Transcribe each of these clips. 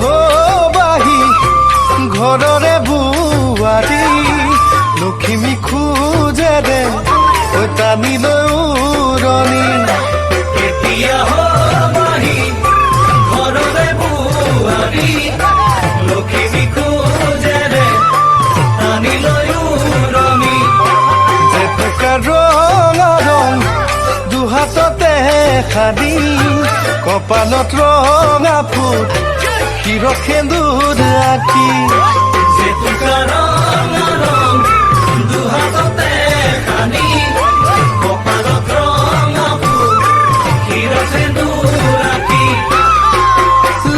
হোবাহি ঘৰৰে বুৱাৰী লখিমী খোজে দে টানি লৈ উৰণি কেতিয়া হোবাহি ঘৰৰে বুৱাৰী লখিমী খোজে দে টানি লৈ উৰণি জেতুকা ৰঙা ৰং দুহাততে সাদি কপালত ৰঙা ফুট শিৰ সেন্দুৰ আঁকি জেতুকা ৰঙা ৰং দুহাততে সানি কপালত ৰঙা ফুট শিৰ সেন্দুৰ আঁকি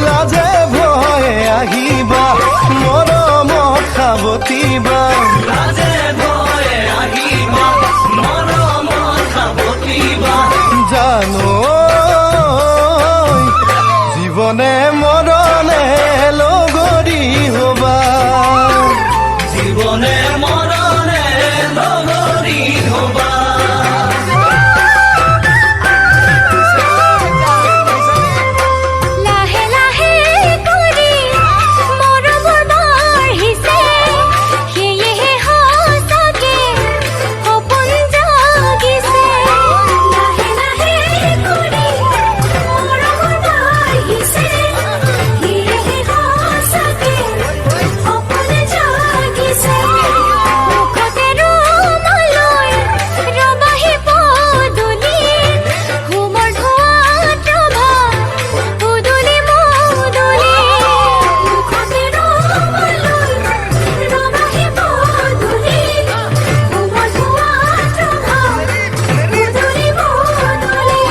লাজে ভয়ে আহিবা মৰমত সাৱটিবা লাজে ভয়ে আহিবা মৰমত সাৱটিবা জানো জীৱনে মৰণে লগৰী হ'বা জীৱনে মৰণে লগৰী হ'বা লাহে লাহে কৰি মৰমৰ বাঢ়িছে সেয়েহে সঁচাকে সপোন জাগিছে লাহে লাহে কৰি মৰমৰ বাঢ়িছে সেয়েহে সঁচাকে সপোন জাগিছে মুখতে ৰুমালৈ ৰবাহি পদূলি ঘুমৰ ধোঁৱাত ৰভা উদুলি মুদুলি মুখতে ৰুমালৈ ৰবাহি পদূলি ঘুমৰ ধোঁৱাত ৰভা উদুলি মুদুলি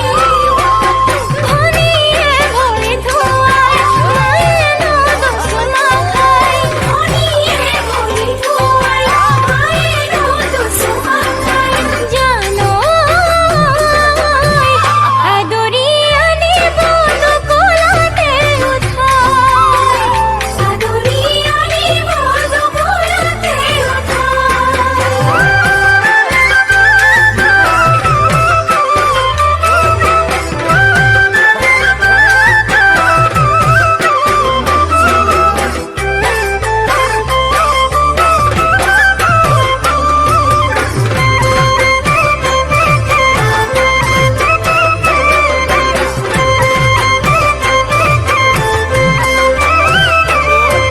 ভৰিয়ে ভৰি ধোৱাই মায়ে নদচনা খাই ভৰিয়ে ভৰি ধোৱাই মায়ে নদচনা খাই জানো আদৰি আনিব দুকুলতে উঠাই আদৰি আনিব দুকুলতে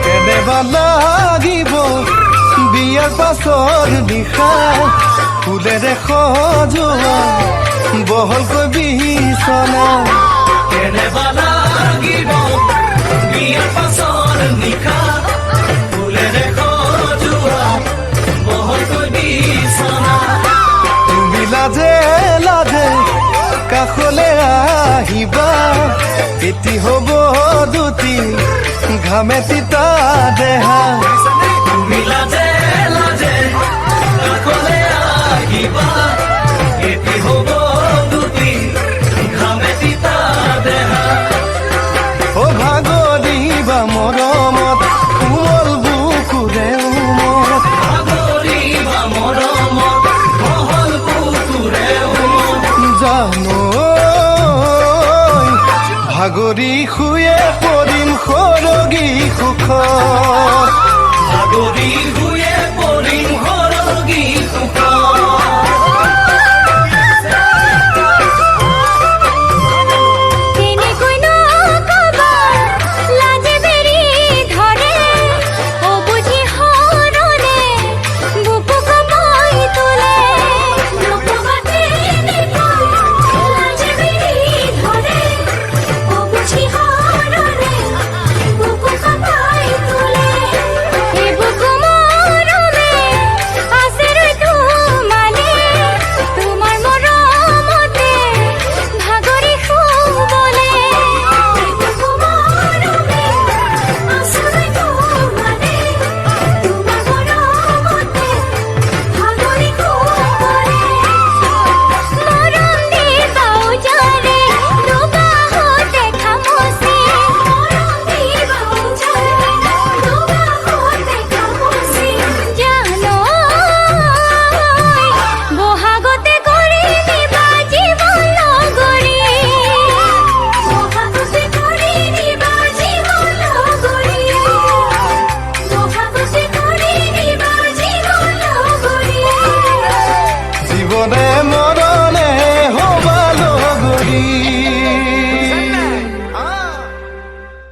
কেনেবা লাগিব বিয়াৰ পাছৰ নিশা ফুলেৰে সজোৱা বহলকৈ বিচনা কেনেবা লাগিব বিয়াৰ পাছৰ নিশা ফুলেৰে সজোৱা বহলকৈ বিচনা তুমি লাজে লাজে কাষলে আহিবা এটি হ'ব দুটি ঘামে তিতা দেহা তুমি লাজে লাজে কাষলে আহিবা এটি হ'ব দুটি ঘামে তিতা দেহা ও ভাগৰিবা মৰমত কোমল বুকুৰে উমত সাগৰিবা মৰমত মহল বুকুৰে উমত জানো ভাগৰি শুয়ে পৰিম সৰগী সুখত সাগৰি শুয়ে পৰিম সৰগী সুখত